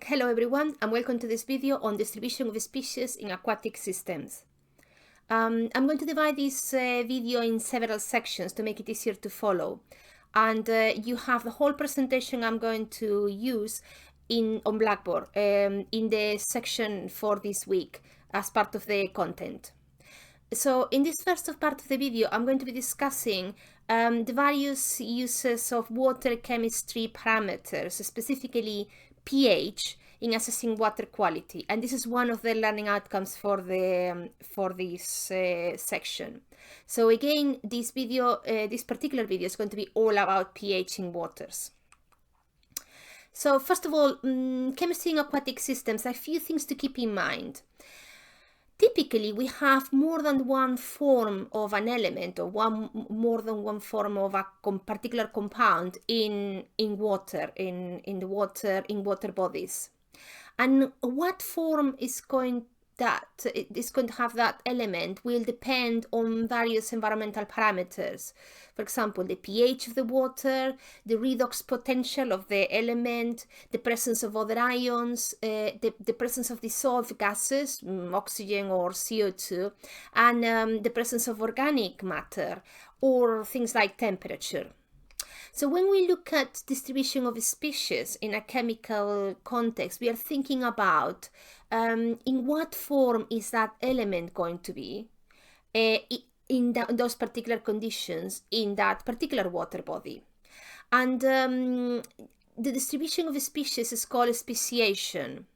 Hello everyone, and welcome to this video on distribution of species in aquatic systems. I'm going to divide this video in several sections to make it easier to follow. And you have the whole presentation I'm going to use on Blackboard in the section for this week as part of the content. So in this first part of the video, I'm going to be discussing the various uses of water chemistry parameters, specifically pH, in assessing water quality, and this is one of the learning outcomes for this section. So again, this particular video is going to be all about pH in waters. So first of all, chemistry in aquatic systems, a few things to keep in mind. Typically, we have more than one form of an element, or more than one form of a particular compound in water bodies. And what form is going to have that element will depend on various environmental parameters. For example, the pH of the water, the redox potential of the element, the presence of other ions, the presence of dissolved gases, oxygen or CO2, and the presence of organic matter, or things like temperature. So when we look at distribution of species in a chemical context, we are thinking about in what form is that element going to be in those particular conditions in that particular water body. And the distribution of species is called speciation.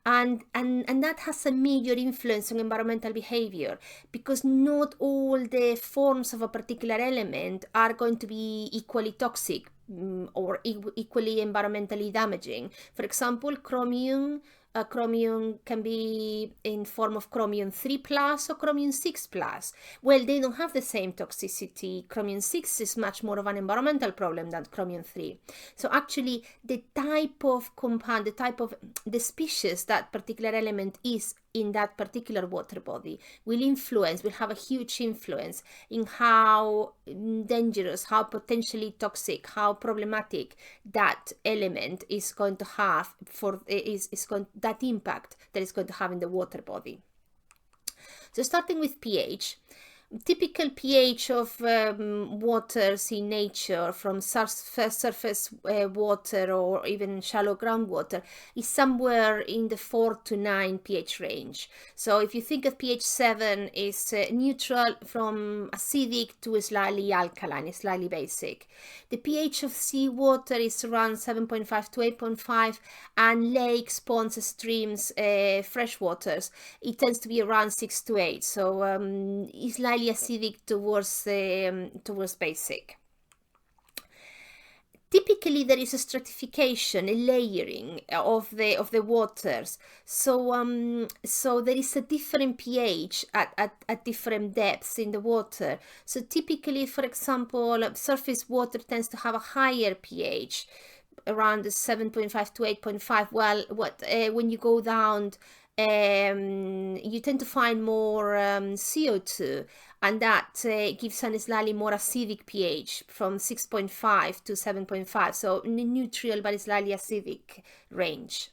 And that has a major influence on environmental behavior, because not all the forms of a particular element are going to be equally toxic or equally environmentally damaging. For example, chromium can be in form of chromium 3 plus or chromium 6 plus. Well, they don't have the same toxicity. Chromium 6 is much more of an environmental problem than chromium 3. So actually, the type of compound, the species that particular element is in that particular water body will have a huge influence in how dangerous, how potentially toxic, how problematic that element is going to have that impact that it's going to have in the water body. So starting with pH. Typical pH of waters in nature, from surface water or even shallow groundwater, is somewhere in the 4 to 9 pH range. So if you think of pH 7 is neutral, from acidic to slightly alkaline, slightly basic. The pH of seawater is around 7.5 to 8.5, and lakes, ponds, streams, fresh waters, it tends to be around 6 to 8. So it's slightly acidic towards basic. Typically, there is a stratification, a layering of the waters. So there is a different pH at different depths in the water. So typically, for example, surface water tends to have a higher pH, around 7.5 to 8.5. Well, when you go down, you tend to find more CO2, and that gives a slightly more acidic pH, from 6.5 to 7.5, so neutral but slightly acidic range.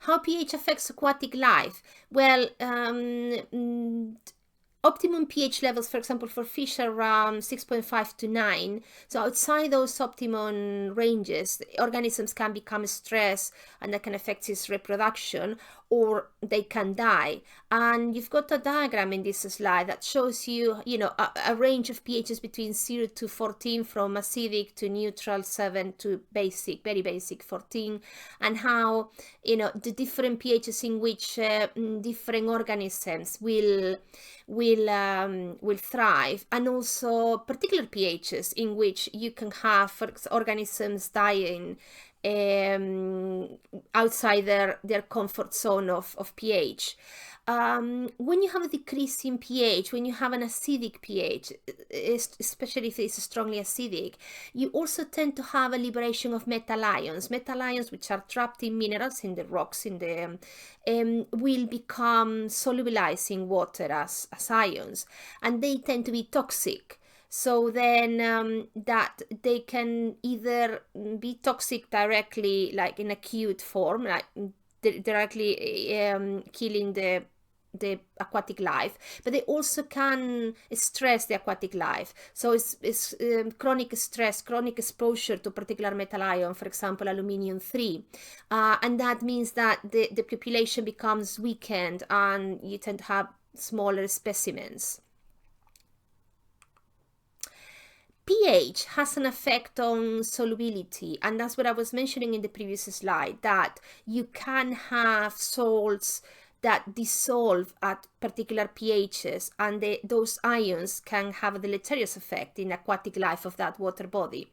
How pH affects aquatic life? Well, optimum pH levels, for example, for fish are around 6.5 to 9. So outside those optimum ranges, organisms can become stressed, and that can affect its reproduction, or they can die. And you've got a diagram in this slide that shows you, a range of pHs between 0 to 14, from acidic to neutral 7 to basic, very basic 14, and how, the different pHs in which different organisms will thrive, and also particular pHs in which you can have organisms dying outside their comfort zone of pH. When you have a decrease in pH, when you have an acidic pH, especially if it's strongly acidic, you also tend to have a liberation of metal ions. Metal ions, which are trapped in minerals, in the rocks, will become solubilized in water as ions, and they tend to be toxic. So then that they can either be toxic directly, like in acute form, like directly killing the aquatic life, but they also can stress the aquatic life. So it's chronic stress, chronic exposure to particular metal ion, for example, aluminium 3. And that means that the population becomes weakened and you tend to have smaller specimens. pH has an effect on solubility, and that's what I was mentioning in the previous slide, that you can have salts that dissolve at particular pHs, and those ions can have a deleterious effect in aquatic life of that water body.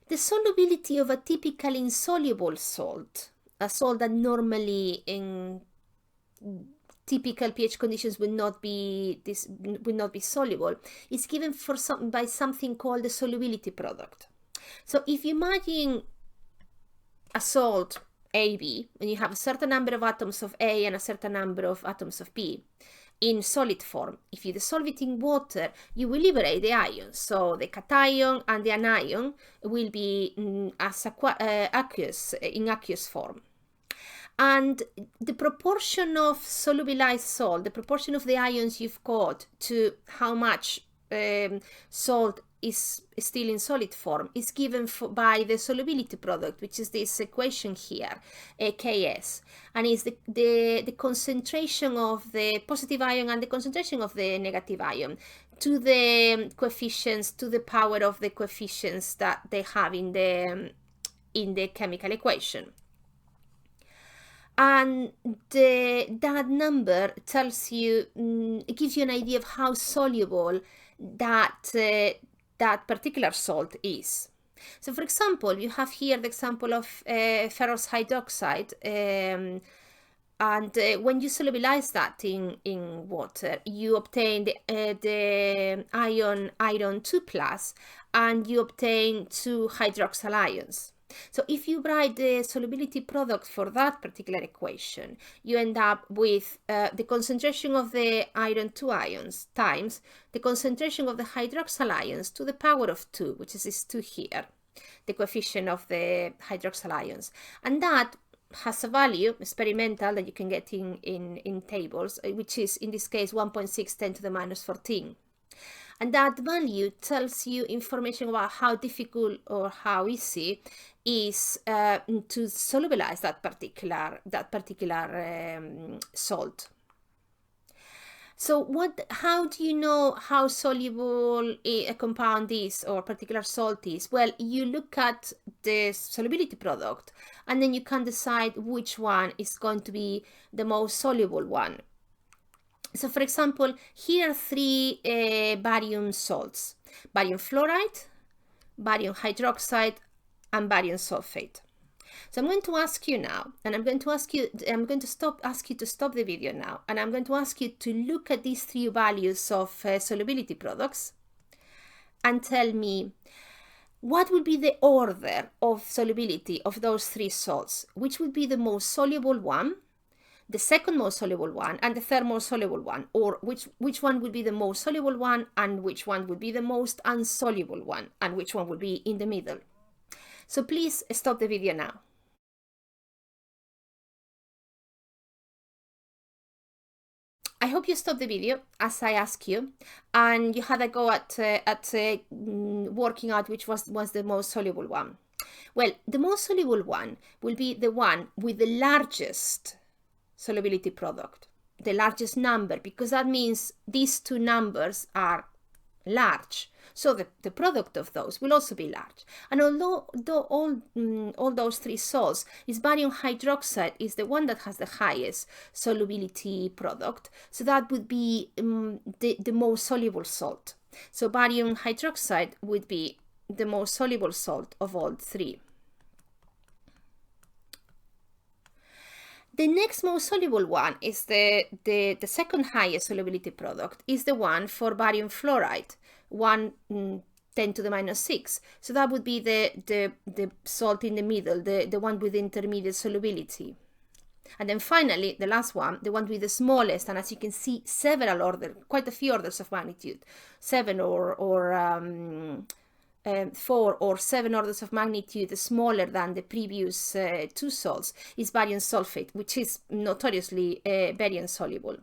The solubility of a typical insoluble salt, a salt that normally in typical pH conditions would not be soluble, is given by something called the solubility product. So if you imagine a salt AB, and you have a certain number of atoms of A and a certain number of atoms of B in solid form, if you dissolve it in water, you will liberate the ions. So the cation and the anion will be in aqueous form. And the proportion of solubilized salt, the proportion of the ions you've got to how much salt is still in solid form, is given by the solubility product, which is this equation here, Ks, and is the concentration of the positive ion and the concentration of the negative ion to the coefficients, to the power of the coefficients that they have in the chemical equation. And that number tells you, it gives you an idea of how soluble that particular salt is. So for example, you have here the example of ferrous hydroxide, and when you solubilize that in water, you obtain the iron 2 plus, and you obtain 2 hydroxyl ions. So if you write the solubility product for that particular equation, you end up with the concentration of the iron 2 ions times the concentration of the hydroxyl ions to the power of 2, which is this 2 here, the coefficient of the hydroxyl ions. And that has a value, experimental, that you can get in tables, which is in this case 1.6 10 to the minus 14. And that value tells you information about how difficult or how easy is to solubilize that particular salt. So how do you know how soluble a compound is or a particular salt is? Well, you look at the solubility product, and then you can decide which one is going to be the most soluble one. So for example, here are 3 barium salts: barium fluoride, barium hydroxide, and barium sulfate. So I'm going to ask you now, and I'm going to ask you to stop the video now, and I'm going to ask you to look at these 3 values of solubility products and tell me what would be the order of solubility of those 3 salts. Which would be the most soluble one, the second most soluble one, and the third most soluble one, or which one would be the most soluble one, and which one would be the most insoluble one, and which one would be in the middle. So please stop the video now. I hope you stopped the video as I asked you, and you had a go at working out which was the most soluble one. Well, the most soluble one will be the one with the largest solubility product, the largest number, because that means these 2 numbers are large. So the product of those will also be large. And although all those 3 salts, is barium hydroxide is the one that has the highest solubility product. So that would be the most soluble salt. So barium hydroxide would be the most soluble salt of all 3. The next most soluble one is the second highest solubility product, is the one for barium fluoride, 10 to the minus 6. So that would be the salt in the middle, the one with intermediate solubility. And then finally, the last one, the one with the smallest, and as you can see, quite a few orders of magnitude, 7 or 4 or 7 orders of magnitude smaller than the previous 2 salts, is barium sulfate, which is notoriously very insoluble.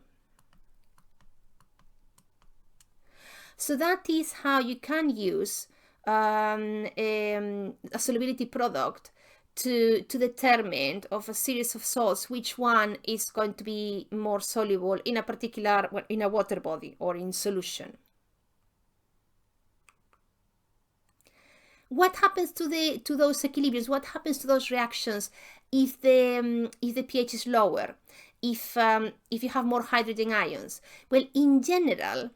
So that is how you can use a solubility product to determine of a series of salts which one is going to be more soluble in a particular, in a water body or in solution. What happens to those equilibriums? What happens to those reactions if the pH is lower? If you have more hydrogen ions? Well, in general,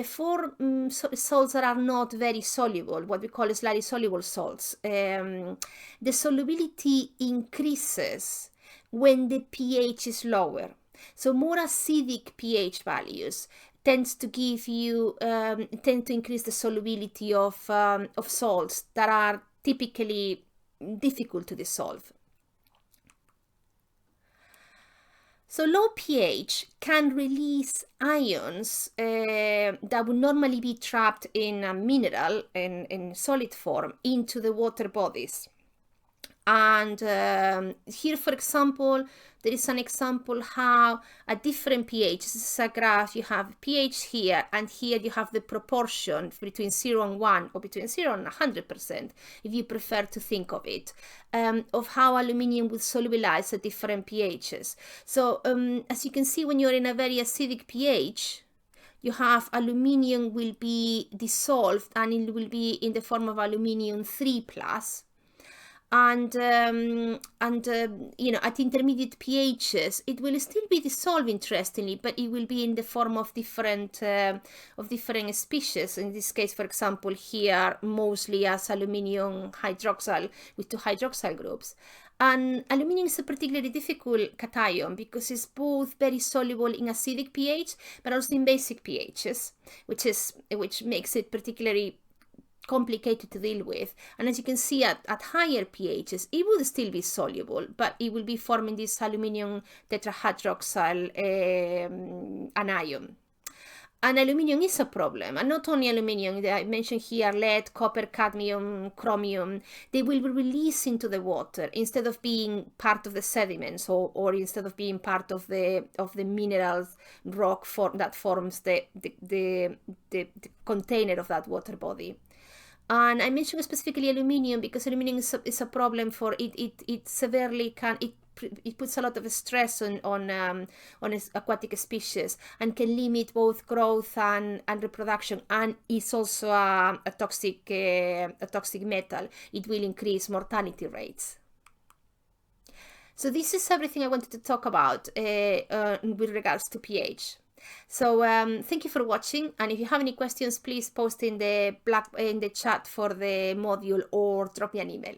for salts that are not very soluble, what we call slightly soluble salts, the solubility increases when the pH is lower. So more acidic pH values tends to give you tend to increase the solubility of salts that are typically difficult to dissolve. So low pH can release ions that would normally be trapped in a mineral in solid form into the water bodies. And here, for example, there is an example how at different pH, this is a graph, you have pH here, and here you have the proportion between 0 and 1, or between 0 and 100%, if you prefer to think of it, of how aluminium will solubilize at different pHs. So as you can see, when you're in a very acidic pH, you have aluminium will be dissolved, and it will be in the form of aluminium 3+. And you know, at intermediate pHs, it will still be dissolved, interestingly, but it will be in the form of different species. In this case, for example, here mostly as aluminium hydroxyl with 2 hydroxyl groups. And aluminium is a particularly difficult cation because it's both very soluble in acidic pH, but also in basic pHs, which makes it particularly complicated to deal with. And as you can see, at higher pHs, it will still be soluble, but it will be forming this aluminium tetrahydroxyl anion. And aluminium is a problem, and not only aluminium. I mentioned here lead, copper, cadmium, chromium. They will be released into the water instead of being part of the sediments, or instead of being part of the minerals rock that forms the container of that water body. And I mentioned specifically aluminium because aluminium is a problem for it. It severely it puts a lot of stress on aquatic species and can limit both growth and reproduction, and is also a toxic metal. It will increase mortality rates. So this is everything I wanted to talk about with regards to pH. So thank you for watching, and if you have any questions, please post in the chat for the module or drop me an email.